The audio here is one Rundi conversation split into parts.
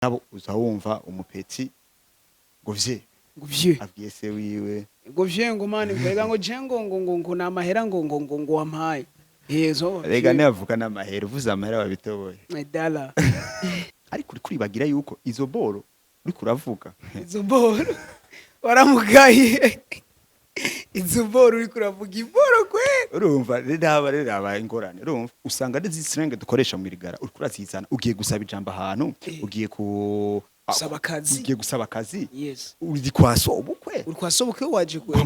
nabo uza wumva umupeti ngo vye Guvye. abwiye se wiwe Guvye ngo mani kwega ngo jengo ngo namahera ngo wampaye. Yezo. rega navuga n'amahera uvuze amahera babitoboye Dala. ariko uri kuribagira yuko izo boro uri kuravuga Izo boro. Waramugaye. Izo boro uri kuravuga iboro kwe. urumva rero ingorane urumva usanga ari zisirenge dukoresha mu irigara uri kurazizana ugiye gusaba ijambo ahantu ugiye Gusaba akazi. ugiye gusaba akazi Yes. uri kwaso ubukwe Uri kwasoboke waje kwe.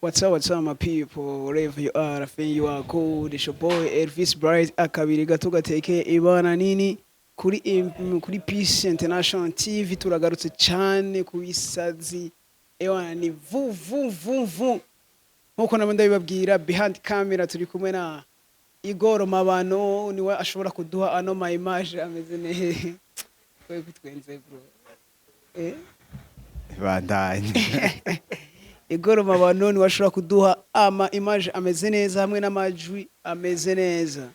What's up, my people? Wherever you are, I think you are cool. It's your boy Elvis Bright. Akabiri gato gateke ibana nini kuri Peace International TV turagarutse cyane ku bisazi. Ewana ni vu. Nkuko nabandi babwira behind camera turi kumwe na Igor Mabano niwe ashobora kuduha ano my image ameze nehe. Kwe kutwenze bro. bandanye Igor Mabano niwe ashobora kuduha ama image ameze neza hamwe n'amajwi ameze neza.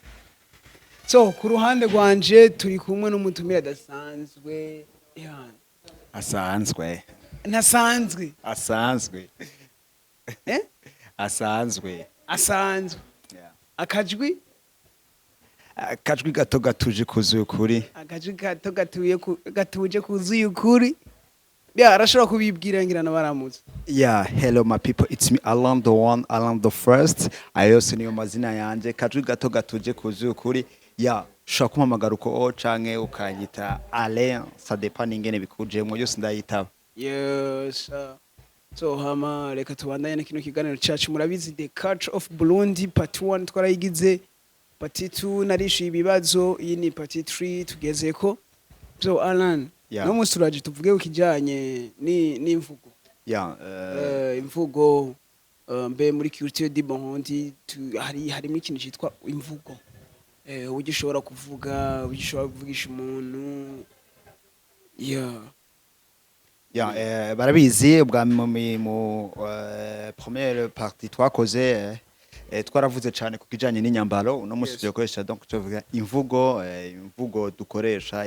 So ku ruhande rwanje turi kumwe n'umutumire adasanzwe. asanzwe Nasanzwe. asanzwe Asanzwe. Akajwi akajwi gato gatuje kuzuye ukuri akajwi gato gatuje kuzuye ukuri. Arashobora kubibwira ngira nabaramutse. Hello my people, it's me Alam the one, Alam the first. Ayose niyo mazina yanje, kajwi gato gatuje kuzuye ukuri. Ushobora kumpamagara uko canke ukanyita Alain, ça dépend ingene bikujemwo yose ndayitaba. Yes. So hama reka tubandanye na kino kiganiro cyacu murabizi The Culture of Burundi part 1 twarayigize, part 2 narishuye ibibazo, iyi ni part 3 tugezeko. So Alan, no musuraje tuvuge ukijanye n'imvugo. Imvugo mbe muri culture du Burundi harimo ikintu cyitwa imvugo. Ugishobora kuvuga, ugishobora kuvugisha umuntu. Barabizi ubwa mu première partie twakoze twaravuze cyane ku kijanye n'inyambaro uno musi dukoresha donc tuvuga imvugo dukoresha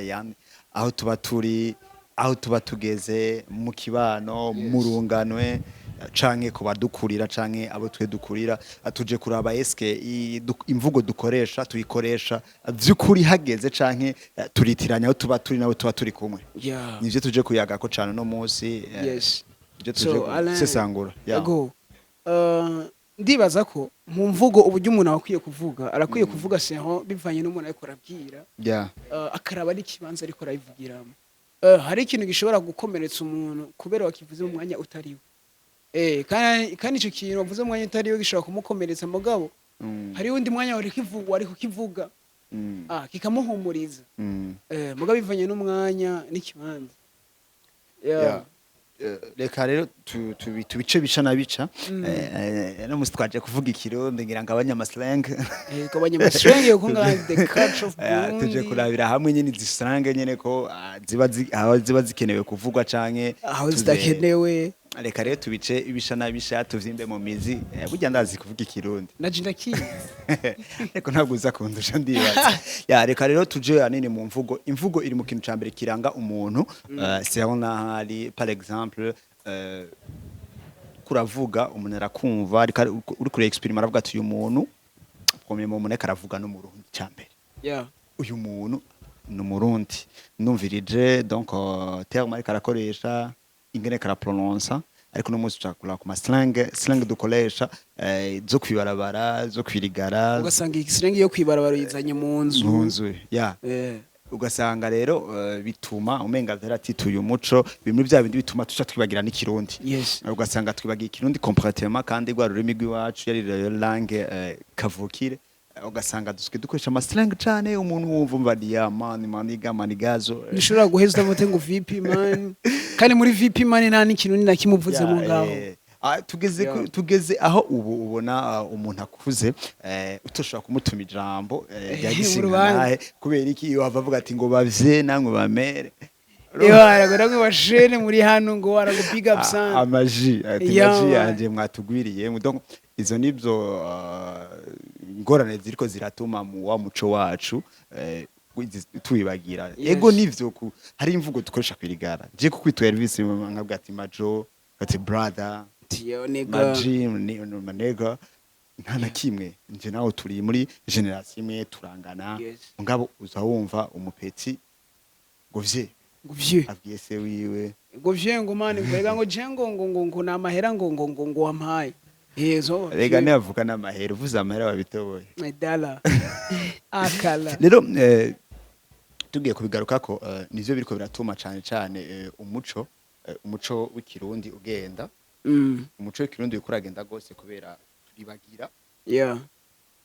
aho tuba turi, aho tuba tugeze mu kibano, mu runganwe canke ku badukurira canke abo twe dukurira, atuje kuraba eske imvugo dukoresha tuyikoresha vy'ukuri hageze canke turitiranya aho tuba turi nawe tuba turi kumwe. Nivyo tuje kuyaga ko cane no musi. Ivyo tuje sesangura. Ndibaza ko mu mvugo uburyo umuntu akwiye kuvuga arakwiye kuvuga seho bivanye n'umuntu ariko arabwira. Akaraba ari kibanza ariko arayivugiramo. Hari ikintu gishobora gukomeretsa umuntu kubera wakivuze mu mwanya utariwe. Kandi ico kintu wavuze mu mwanya utariwe gishobora kumukomeretsa mugabo. Hari undi mwanya wari kukivuga. Kikamuhumuriza. Mugabo bivanye n'umwanya n'ikibanza. Reka rero tubice bica na bica no musi twaje kuvuga ikirundi ngira ngo abanyamasleng abanyamasleng ko ngana The Culture of Burundi tuje kurabira hamwe nyine zisrange nyene ko ziba zikenewe kuvugwa canke aho zidakenewe. Reka rero tubice ibisha na bisha tuvyimbe mu mizi burya ndazi kuvuga ikirundi naje ndakizi reko ntabwo uza kundusha ndibaza. Reka rero tuje anene mu mvugo. Imvugo iri mu kintu cambere kiranga umuntu. C'est on a hari par exemple kuravuga umuntu arakumva uri kure experiment aravuga ati uyu muntu premier mu muneka aravuga no mu Burundi cambere. Uyu muntu no Murundi numvirije donc terme ariko arakoresha ingene kara prononce ariko no musi cakula ku slang dukoresha zo kwibarabara zo kwirigara ugasanga slang yo kwibarabara yizanye mu nzu. Ugasanga rero bituma umenga veratituye umuco bimwe bya bindi bituma tuca twibagira n'ikirundi. Ugasanga twibagira ikirundi complètement kandi gwa rurimi rw'iwacu yari langue kavukire. Ugasanga dukoresha amaslang cyane umuntu wumva mbadiya manigazo nishobora guheza vote ngo VP man kandi muri VP man nta n'ikintu na kimuvuze mu ngaho. Tugeze aho ubu ubona umuntu akuze utoshobora kumutuma ijambo ryagisingaye kubera iki iyo bavuga ati ngo bavye namwe bamere aragora bashene muri hano ngo arago big up sana amaji yanje mwatugwiriye donc izo nibyo ingorane ziriko ziratuma mu wa muco wacu tubibagira Yes. ego nivyo hari imvugo dukoresha kwirigara je kukwitwa Elvis nkabwa ati majo ati brother tiyo nigga maji manega nta na kimwe nje nawe turi muri generation imwe turangana Yes. ngabo uza wumva umupeti ngo vye guvye abwiye se wiwe guvye ngo mani mbega ngo jengo ngo namahera ngo wampaye yezo rega navuga n'amahera uvuze amahera wabitoboye dala akala rero tugiye kubigaruka ko nivyo biriko biratuma cane cane umuco w'ikirundi ugenda umuco w'ikirundi ukuragenda gose kubera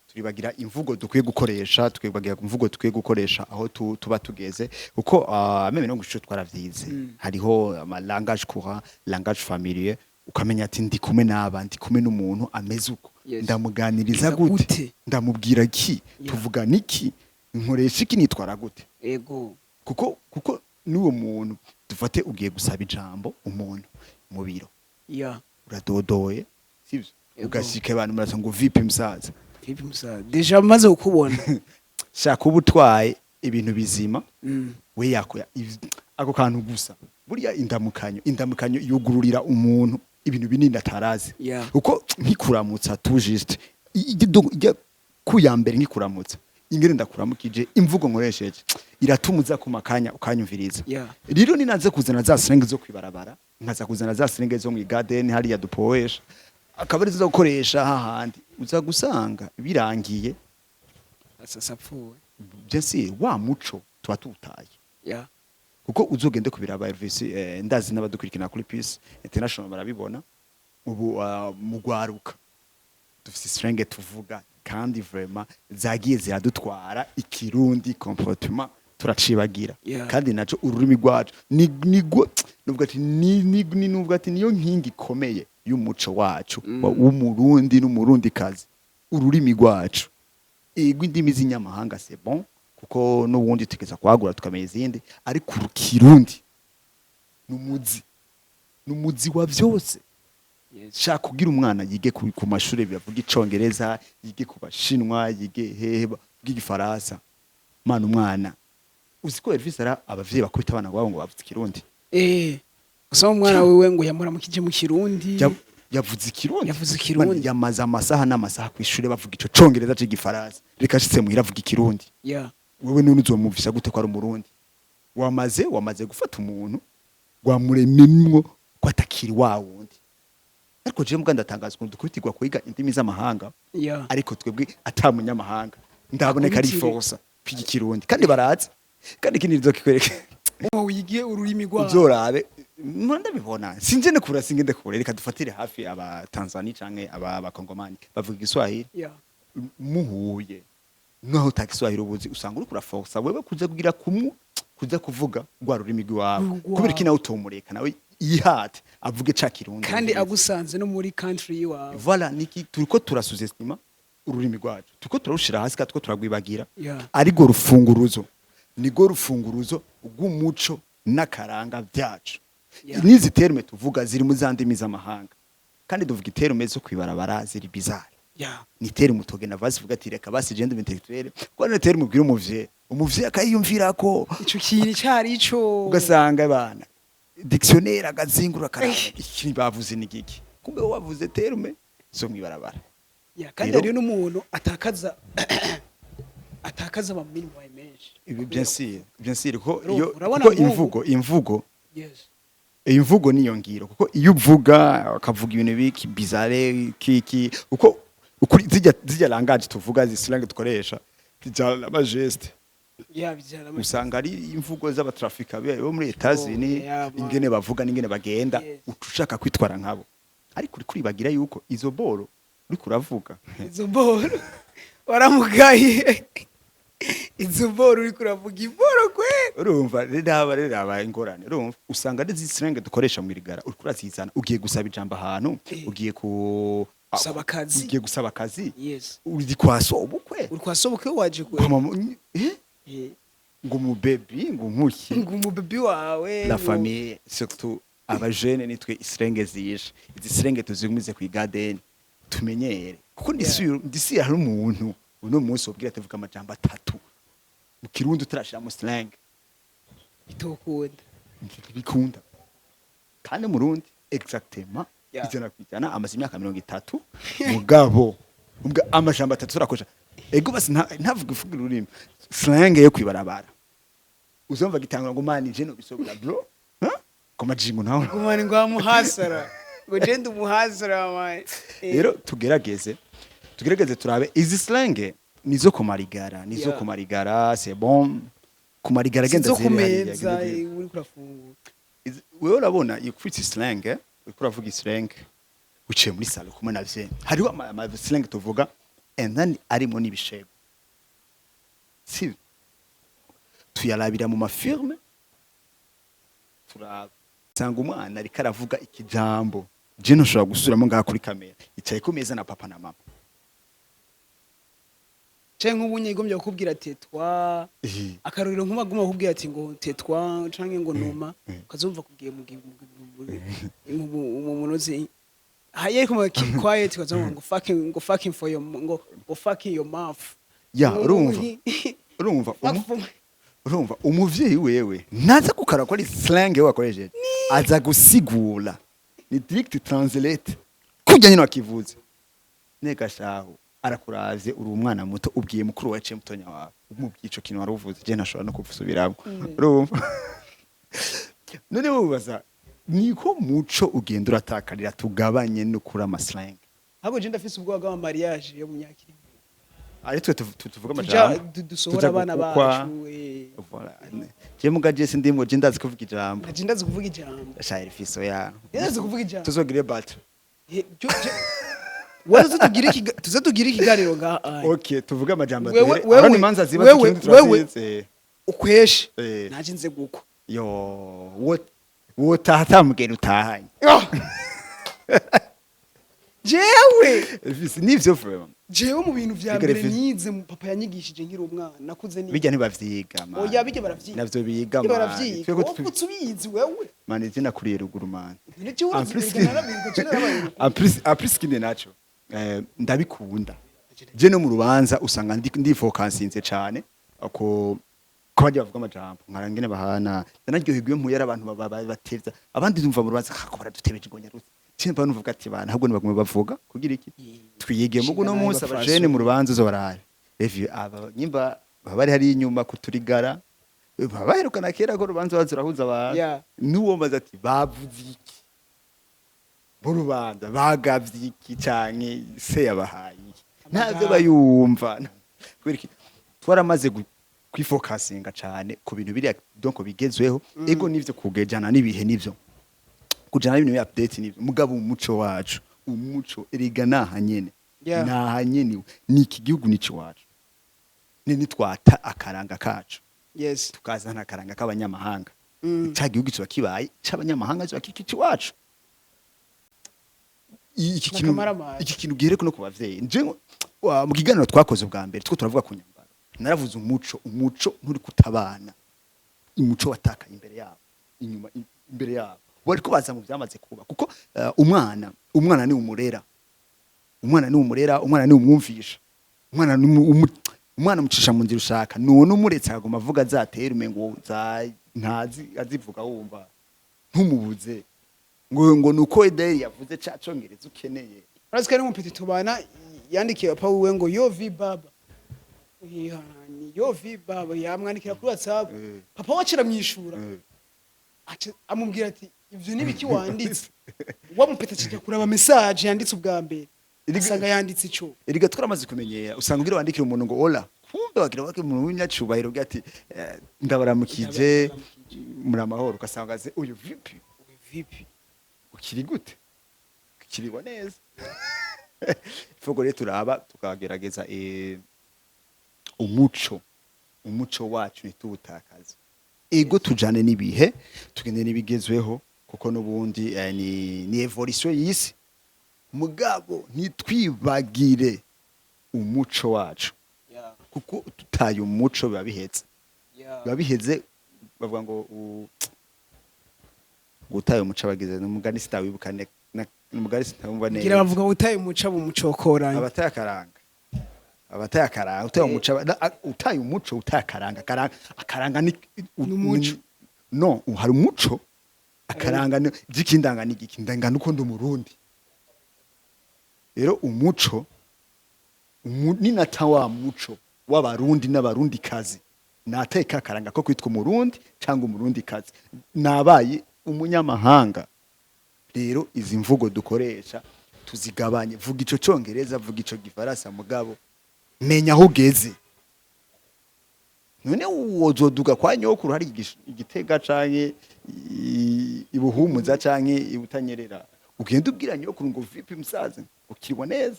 turibagira imvugo dukwiye gukoresha twibagira imvugo dukwiye gukoresha aho tuba tugeze uko meme no gusho twaravyize hariho ama langage courant langage familier ukamenya ati ndi kumwe n'abandi kumwe n'umuntu ameze uko ndamuganiriza gute ndamubwira ki tuvugana iki nkoresha iki nitwara gute ego kuko n'uwo muntu dufate ugiye gusaba ijambo umuntu mu biro uradodoye sivyo ugashika abantu muraza ngo vipi msaza deja maze ukubona shaka ubutwaye ibintu bizima we yakoya ako kantu gusa buriya indamukanyo yugururira umuntu ibintu binini atarazi uko nkikuramutsa tujiste kuyambere nkikuramutsa ingene ndakuramukije imvugo nkoresheje iratumuza ku makanya ukanyumviriza rero ninaze kuzana za slang zo kwibarabara nkaza kuzana za slang zo mu garden hari ya dupoesha akaba arizo gukoresha hahandi uza gusanga birangiye asasapfuwe byese wa muco tuba tutaye kuko uzogende kubiraba Elvis ndazi n'abadukurikira kuri Peace International barabibona ubu mugwaruka dufite slang tuvuga kandi vraiment zagiye ziradutwara ikirundi comportement turacibagira kandi naco ururimi rwacu nubwo ati niyo nkingi ikomeye y'umuco wacu w'umurundi n'umurundi kazi ururimi rwacu ego indimi z'inyamahanga c'est bon kuko n'ubundi tukeza kwagura tukamenya izindi ariko urukirundi numuzi wa vyose shaka kugira umwana yige ku mashuri bivuga icongereza yige ku bashinwa yige heba bw'igifaransa mana umwana uziko Elvis ara abavyeyi bakwita abana babo ngo bavuze ikirundi gusa umwana wewe ngo yamura mukije mu kirundi yavuze ikirundi yamaze amasaha n'amasaha kw'ishure bavuga ico congereza c'igifaransa reka shitse muhira avuga ikirundi wewe none uzomuvisa gute ko ari umurundi wamaze gufata umuntu wamurememwo ko atakiri wa wundi ariko je mbwa ndatangaza ukuntu dukubitirwa kwiga indimi z'amahanga ariko twebwe atamunyamahanga ndaboneka ari force kwiga ikirundi kandi barazi kandi ikindi nizokikwereka wigiye ururimi rwa uzorabe ndabibona sinje nekura singende kure reka dufatire hafi aba Tanzania canke aba Kongomani bavuga igiswahili muhuye naho utakiswahili ubuzi usanga uri kura force wewe kuza kuvuga rwa rurimi rwawe kubera kina utomureka nawe yihate avuge ca kirundi kandi agusanze no muri country yiwawe voilà niki turiko turasuzestima ururimi rwacu turiko turarushira hasi katwo turagwibagira ariko rufunguruzo nigo rufunguruzo rw'umuco n'akaranga byacu nizi terme tuvuga ziri mu zandimi z'amahanga kandi duvuga iterme zo kwibarabara ziri bizarre ni terme utogena basi vuga ati reka basi gender intellectuelle ko ne terme ubwira umuvye akayiyumvira ko ico kiri cyari ico ugasanga abana dictionnaire agazingura karanga iki bavuze ni giki kumbe wavuze terme zo mwibarabara kandi rero n'umuntu atakaza ba minimum menshi ibi bien sûr ko imvugo niyo ngiro kuko iyo uvuga akavuga ibintu biki bizarre kiki uko ukuri zijya langage tuvuga zislang dukoresha bijala ama geste usanga ari imvugo z'abatrafika bo muri Etats-Unis ingene bavuga n'ingene bagenda ushaka kwitwara nkabo ariko uri kuribagira yuko izo boro uri kuravuga izo boro waramugaye izo boro uri kuravuga iboro kwe urumva reba ingorane urumva usanga ari zisirenge dukoresha mu irigara uri kurazizana ugiye gusaba ijambo ahantu ugiye gusaba akazi uri kwasobukwe waje kwe ngo mu baby ngo nkuki ngo mu baby wawe la famille surtout abajene nitwe isirenge ziyisha izi sirenge tuzigumize ku garden tumenyere kuko ndisi hari umuntu uno munsi ubwira tuvuga amajambo atatu mu kirundi utarashira mu slang itokunda bikunda kandi mu rundi exactement Yeah. ijana kwijana amaze imyaka 30 mugabo ubwa amajambo atatu turakosha ego basi ntavuga ifuga ururimi slang yo kwibarabara uzumva gitangura ngo mani je no bisobura bro koma jingo nawe gumani ngo amuhasara ngo genda umuhasara man rero tugerageze turabe izi slang nizo kumarigara Yeah. kumarigara c'est bon kumarigara genda zo ziri kumeza uri kurafungura wewe urabona iyo kwitsa slang uriko uravuga slang uciye muri salo kumwe na vye hariho ama slang tuvuga and then arimo n'ibishego si tuyarabira mu mafirme turasanga umwana ariko aravuga ikijambo je ntushobora gusubiramo ngaha kuri kamera yicaye ku meza na papa na mama canke nk'ubunye igombye kukubwira tetwa akarorero nk'umaguma kukubwira ati ngo tetwa canke ngo numa ukazumva kubwiye mu munozi haye kuma keep quiet ukazumva ngo fucking for your ngo fucking your mouth ya urumva umuvyeyi wewe naza gukara ko ari slang we wakoresheje aza gusigura ni direct translate kujya nyine wakivuze nega shaho arakuravye uri umwana muto ubwiye mukuru wawe mutonya wawe umubyico kintu waruvuze je ntashobora no kuvusubiramo urumva none wobaza niko muco ugenda uratakarira tugabanye no kuri amaslang ahubwo je ndafise ubwoba bwa mariage yo mu myaka iri ari twe tuvuga amajambo dusohora abana bacu voilà je mugaje sindimo je ndazi kuvuga ijambo je ndazi kuvuga ijambo shairi fiso ya ndazi kuvuga ijambo tuzogire battle tuzadugira ikiganiro ngaha okay tuvuga amajambo wewe abandi manza ziba wewe turazize ukweshe Eh. naje nze guko yo wotata mugeni utahanye jewe nivyo vraiment jewe mu bintu vya mbere Bigaragaza- nize mu papa yanyigishije nkiri umwana nakuze ni bijya ntibavyiga man oya bijya baravyiga navyo biga bijya man baravyiga wowe ubizi wewe man izina kuriye ruguru man ni jewe En plus- uravyiga narabiga je narabaye apris kindi naco ndabikunda je no mu rubanza usanga ndi focusinze cyane ko bajya bavuga amajambo nkarangene bahana nanaryoherwa mpuye ari abantu batevza abandi ndumva mu rubanza kakora dutebeje ngo nyarutse cyimba nuvuga ati bana ahubwo nibagumye bavuga kugira iki twiyige mugo no munsi abajene mu rubanza zo barare review aba nyimba bari hari inyuma kuturigara baherukana kera ko rubanza bazurahuza abantu Yeah. nuwo maze ati bavuze iki mu rubanza bagavye iki canke se yabahaye iki ntabyo bayumva kubera iki twaramaze kwifokasinga cyane ku bintu biri donc bigezweho ego nivyo kugejana nibihe nivyo kujana ibintu bya update nivyo mugabo umuco wacu umuco eriga nahanyene Yeah. nahanyene ni iki gihugu nici wacu ni twata akaranga kacu yes tukazana akaranga k'abanyamahanga cya gihugu kiba kibaye cy'abanyamahanga kiba kikici wacu iki kintu gihereko no kubavyeyi nje mu kiganiro twakoze ubwa mbere two turavuga ku nyambaro naravuze umuco nturi kutabana umuco watakaye imbere yabo inyuma imbere yabo bari ko baza mu byamaze kuba kuko umwana ni umurera umwana ni umwumvisha umwana mucisha mu nzira ushaka none umuretse agoma avuga azatera umengo ntazi azivuga wumva ntumubuze ngo nuko idea yavuze cacongereza ukeneye Urazi ko umupiti tubana yandikiye papa wiwe ngo yo vi baba ihani yo vi baba yamwandikira kuri WhatsApp papa wacira mwishura amubwira ati ivyo nibiki wanditse wamupita kijya kuraba message yanditse ubwa mbere asanga yanditse ico iriga twaramaze kumenyera usanga ugira wandikira umuntu ngo ola kumbe wagira wake umuntu w'inyacubahiro gati ndabaramukije muri amahoro ugasanga aze uyu vipi ukiri gute ukiriwa neza ifogo rero turaba tukagerageza umuco wacu ntitubutakaze ego tujane n'ibihe tugende n'ibigezweho kuko n'ubundi ni evolution y'isi mugabo ntitwibagire umuco wacu kuko tutaye umuco biba biheze bavuga ngo gutaye umuco abagize n'umugani sitawibukane n'umugani sitawumva neza gira bavuga utaye umuco abo mucokoranye abataye akaranga abataye akaranga utaye umuco utaye umuco utaye akaranga akaranga ni N'umuco. no hari umuco akaranga jikindanga n'igiki ndanga nuko ndi umurundi rero umuco ni natawa muco w'abarundi n'abarundi kazi nateka akaranga ko kwitwa umurundi cyangwa umurundi kazi nabaye umunyamahanga rero izi mvugo dukoresha tuzigabanye vuga ico congereza vuga ico gifaransa mugabo menya aho ugeze none wozoduga kwa nyokuru hari igitega canke ibuhumuza canke ibutanyerera ugenda ubwira nyokuru ngo vipi musaza ukirwa neza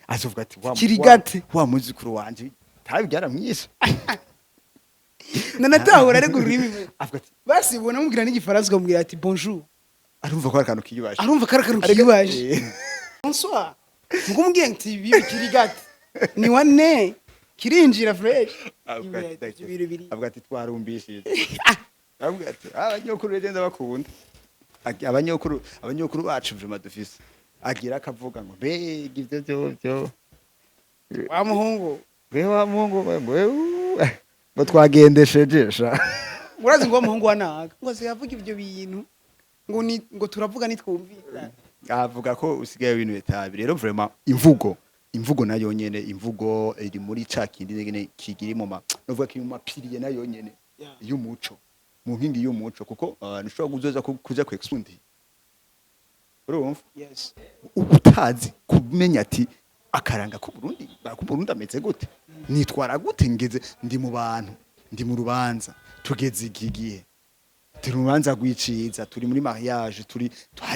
azovuga ati Kirigate. wa muzikuru wanje tabi byaramwisha nanatahura ariko ururimi avuga ati basi ubona mubwira n'igifaransa ukamubwira ati bonjour arumva ko ari akantu kiyubashe arumva karakantu kibaje bonsoir muko mubwiye nti ibi kirigate ni wane kirinjira fresh avuga ati twarumbishije avuga ati abanyokuru legenda bakunda abanyokuru bacu vrema dufise agira akavuga ngo mbega ivyo byo wa muhungu wa muhungu ngo twagendeshejesha urazi ngo muhungu wanaga ngo yavuga ivyo bintu ngo turavuga nitwumvira avuga ko usigaye ibintu bitabi rero vraiment imvugo nayo nyene imvugo iri muri ca kindi nyene kigiri mu novuga ko mu mapiriye nayo nyene y'umuco mu nkingi y'umuco kuko nishobora kuzoza kuja ku expundi urumva yes utazi kumenya ati akaranga ku Burundi ameze gute nitwara gute ngeze ndi mu bantu ndi mu rubanza tugeze igigihe turi rubanza gwiciza turi muri mariage turi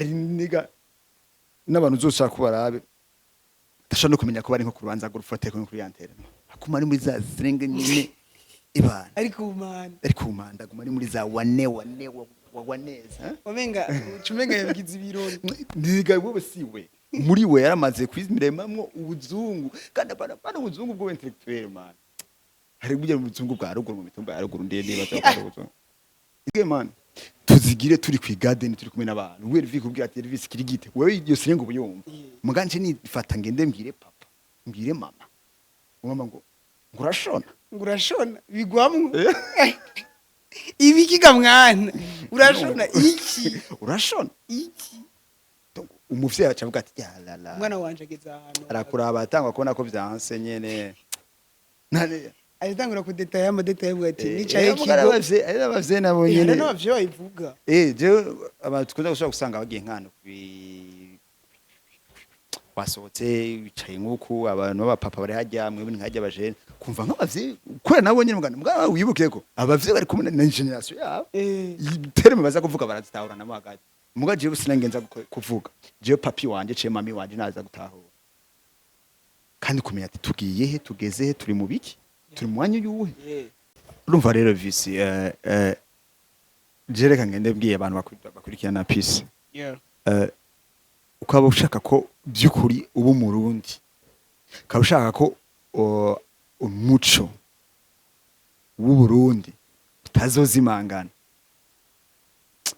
niga n'abantu uzoshaka kubarabe tashano kumenya ko bari nko kurubanza gurufote ko kuri yantere akuma ari muri za zirenge nyine ibana ariko umanda aguma ari muri za wane waneza wamenga cumenga yabigize ibirori ndiga bobe siwe muri we yaramaze kwimiremamwo ubuzungu kandi bana ubuzungu bwo intellectuel man hari bujya mu buzungu bwa ruguru mu mitumba ya ruguru ndiye baza ige man tuzigire turi ku garden turi kumwe n'abantu we rivi kubwira ati Elvis kirigite wewe iyo sirengo buyumva muganje ni fata ngende mbwire papa mbwire mama ngo urashona bigwamwo ibikiga mwana urashona iki umuvyeyi acavuga ati ya la mwana wanje ageze ahantu arakuraba atangwa kubona ko vyanse nyene nane ayitangura kudetaye amadetaye avuga ati nicaye kigo abavyeyi nabo nyene n'abavyeyi bayivuga je abantu tukunze gushaka gusanga bagiye nkano wasohotse bicaye nk'uku abantu b'abapapa bari hajya mwebwe nkajya abajene kumva nk'abavyeyi kubera nabo nyene mugana wibuke ko abavyeyi bari kumwe na generation yabo terme baza kuvuga barazitahurana mo hagati muga jewe sinangenza kuvuga jewe papi wanje ce mami wanje naza gutahura kandi kumenya ati tugiye he tugeze he turi mu biki turi mu mwanya yuhe urumva rero visi jereka ngende bwiye abantu bakurikirana peace ukaba ushaka ko byukuri ubu mu Burundi ukaba ushaka ko umuco w'u Burundi utazozimangana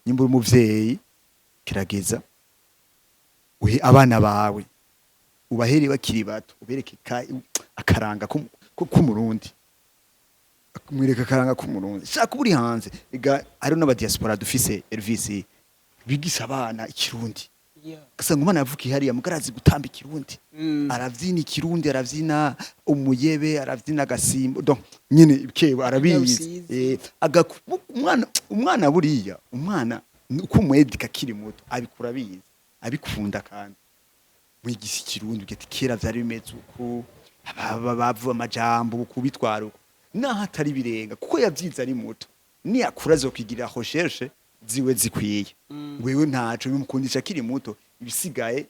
nyimba umuvyeyi kirageza uhe abana bawe ubahere bakiri bato ubereke akaranga ko Murundi mwereka akaranga ko Murundi shaka buri hanze ega ari n'aba diaspora dufise Elvis bigisa abana ikirundi kasanga umwana yavuka ihariya mugarazi gutamba ikirundi aravyina ikirundi aravyina umuyebe aravyina gasimbo donc nyine bikewe arabizi umwana buriya umwana uko mwedika kiri muto abikura bizi abikunda kandi mwigisi kirundi ugeti kera vyari bimeze uko bavuga amajambo ukubitwara uko naho atari birenga kuko yavyiza ari muto ni akura zo kwigira recherche ziwe zikwiye wewe ntaco bimukundisha kiri muto ibisigaye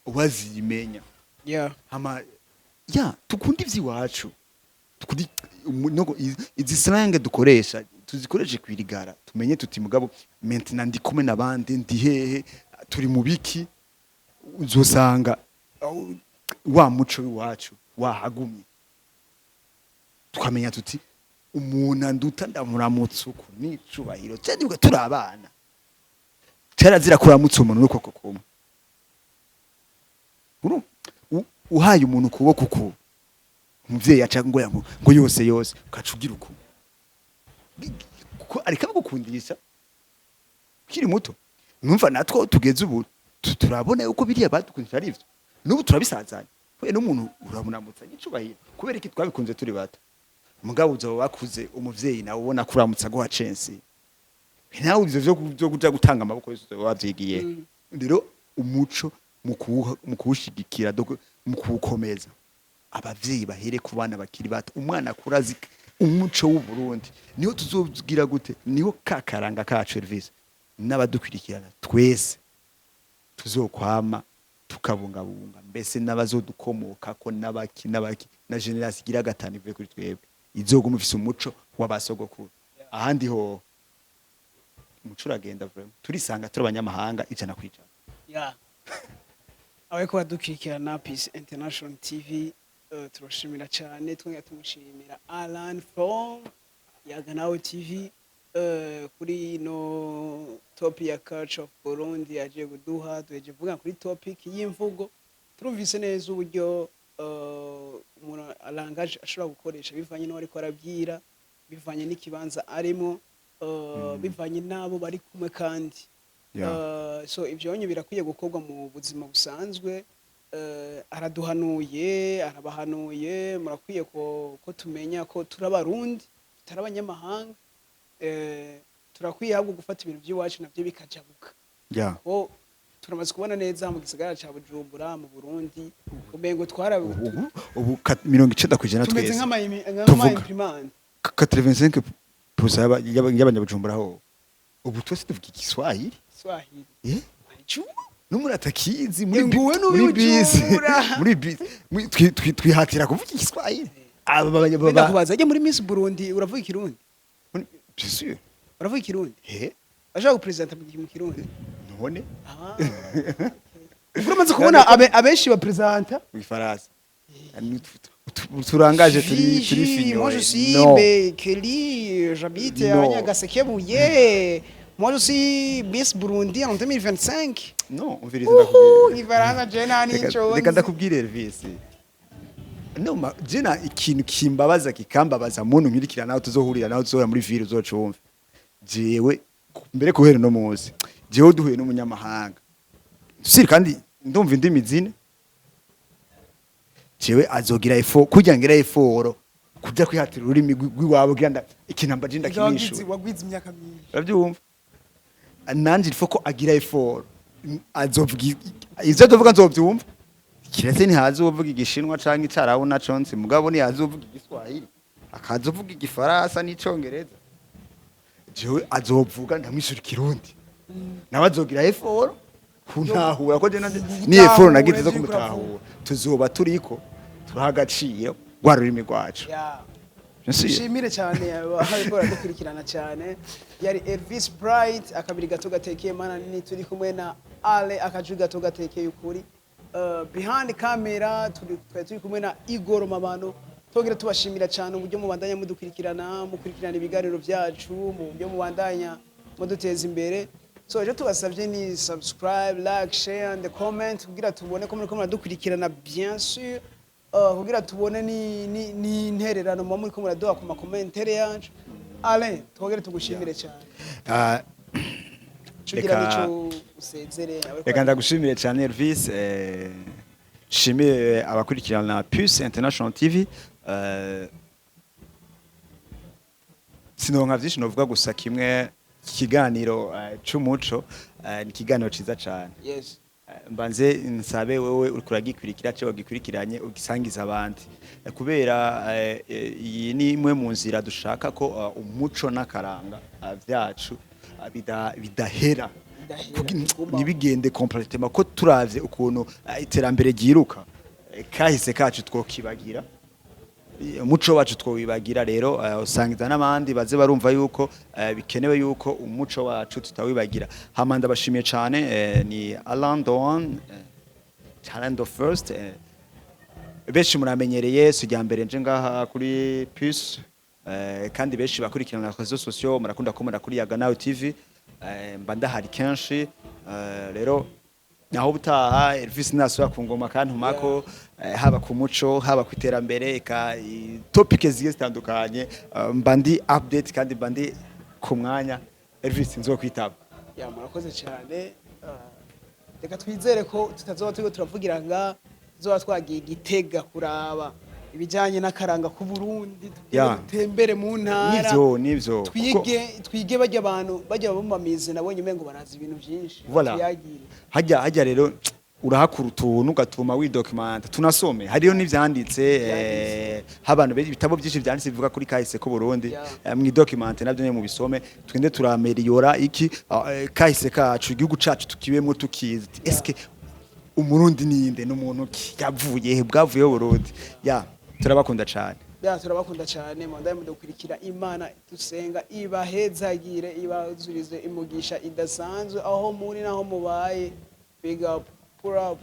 wazimenya tukundi ivyiwacu tukudi izi slange dukoresha tuzikoreshe kwirigara tumenye tuti mugabo maintenant ndi kumwe nabandi ndi hehe turi mu biki uzosanga wa muco wacu wahagumye tukamenya tuti umuntu anduta ndamuramutse uko nicubahiro cyane turi abana tarazira kuramutse umuntu nuko kumwe uhaye umuntu kuboko ku umuvyeyi aca ngo yose ukaca ugira uko kuko ariko gukundisha ukiri muto numva natwo tugeze ubu turabona yuko biriya badukundisha ari ivyo n'ubu turabisazanya kwe n'umuntu uramunamutsa gicubahira kubera iki twabikunze turi bato mugabo uzo bakuze umuvyeyi nawe ubona kuramutsa guha chance nawe ivyo byo kuja gutanga amaboko yose wavyigiye rero umuco mu kuwushigikira mu kuwukomeza abavyeyi bahere ku bana bakiri bato umwana akurazi umuco w'u Burundi niho tuzogira gute niho kakaranga kacu service n'abadukurikirana twese tuzokwama tukabungabunga mbese n'abazodukomoka ko n'abaki na generation igira gatanu ivuye kuri twebwe izoguma ufise umuco w'abasogokuru ahandi ho umuco uragenda vraiment turisanga turi abanyamahanga ijana kwijana abeko badukurikirana Peace International TV turashimira cyane twongera tumushimira Alan from Yaganawe TV kuri no top ya culture of Burundi aje guduha tuje vuga kuri topic y'imvugo turumvise neza uburyo umuntu alangaje ashobora gukoresha bivanye no ariko arabwira bivanye n'ikibanza arimo bivanye nabo bari kumwe kandi so ibyo onye birakwiye gukorwa mu buzima busanzwe araduhanuye arabahanuye murakwiye ko tumenya ko turabarundi tutarabanyamahanga turakwiye ahubwo gufata ibintu by'iwacu nabyo bikajabuka ko turamaze kubona neza mu gisagara ca Bujumbura mu Burundi umengo ubu 90% tumeze twese nk'ama-imprimante 85% y'abanyabujumbura ho ubu twese tuvuga Igiswahili n'umuntu atakizi muri bisi twihatira kuvuga Igiswahili kubaza ajya muri Miss Burundi uravuga Ikirundi bien sûr uravuga Ikirundi ashaka gupresenta mu Kirundi none uramaze kubona abenshi bapresenta mu Faransa turangaje turi finyo moi je suis Kelly j'habite à Nyagasekebuye moi je suis Miss Burundi en 2025 non on vérifie ndakubwira Ifaranga jena nico reka ndakubwire Elvis no jena ikintu kimbabaza kikambabaza muntu nkirikira nawe tuzohurira nawe tuzohura muri ville uzocumva jewe mbere kuhera no muzi jewe duhuye n'umunyamahanga siri kandi ndumva indimi zine jewe azogira kugira ngira eforo kuja kwihatira ururimi rw'iwabo ganda ikinamba jinda kinisho wagwiza imyaka myinshi uravyumva nanje ifoko agira eforo azovuga ivyo dovuga nzovyumva kiretse ntihazovuga igishinwa canke icarabu na conse mugabo ni hazovuga igiswahili akazovuga igifaransa n'icongereza jewe azovuga ndamwishura ikirundi nawe azogira eforo kuntahura ko je ni eforo nagize zo kumutahura tuzoba turiko turaha agaciro rwa rurimi rwacu nshimire cyane abariko baradukurikirana cyane yari Elvis Bright akabiri gato gatekeye mana nini turi kumwe na Ale akaju gato gatekeye ukuri behind camera turi kumwe na Igor Mabano togera tubashimira cyane uburyo mubandanya mudukurikirana mukurikirana ibiganiro byacu mu buryo mubandanya muduteza imbere so ejo tubasabye ni subscribe like share and comment kugira tubone ko muri ko muradukurikirana bien sûr kugira tubone ni intererano mu muri ko muraduha ku makomentere yacu Ale twogere tugushimire cyane reka ndagushimire cyane Elvis shimire abakurikirana Peace International TV sinonka vyinshi novuga gusa kimwe kiganiro c'umuco ni kiganiro ciza cyane yes mbanze nsabe wewe uri kuragikurikira cyo wagikurikiranye ugisangiza abandi kubera iyi ni imwe mu nzira dushaka ko umuco n'akaranga vyacu bidahera nibigende complètement ko turavye ukuntu iterambere giruka kahise kacu twokibagira umuco wacu twowibagira rero usangiza n'abandi baze barumva yuko bikenewe yuko umuco wacu tutawibagira hamanda bashimiye cyane ni Alan Doan Talent of First benshi muramenyereye sujya mbere nje ngaha kuri Peace kandi benshi bakurikirana réseaux sociaux murakunda ko kuri Yaganawe TV mba ndahari kenshi rero naho butaha Elvis nasubira ku ngoma kantumako haba ku muco haba ku iterambere ka topic zigiye zitandukanye mba ndi update kandi mba ndi ku mwanya Elvis nzokwitaba. Ya murakoze cyane. Reka twizere ko tutazoba turiko turavugira nga tuzoba twagiye Gitega kuraba ibijanye n'akaranga ku Burundi, tembere mu ntara nivyo twige bajya abantu bajya bamamize nabonye umengo barazi ibintu byinshi. Voilà. Hajya rero urahakura utuntu ugatuma widocumenta tunasome hariyo n'ivyanditse habantu ibitabo byinshi byanditse bivuga kuri kahise ko Burundi mu document nabyo ne mu bisome twende turameliora iki kahise kacu igihugu cacu tukibemo tukizi eske umurundi ninde n'umuntu yavuye bwavuye Burundi turabakunda cyane. Turabakunda cyane mwandaye mudukurikira Imana dusenga ibahezagire ibazurize imugisha idasanzwe aho muri naho mubaye big up pull up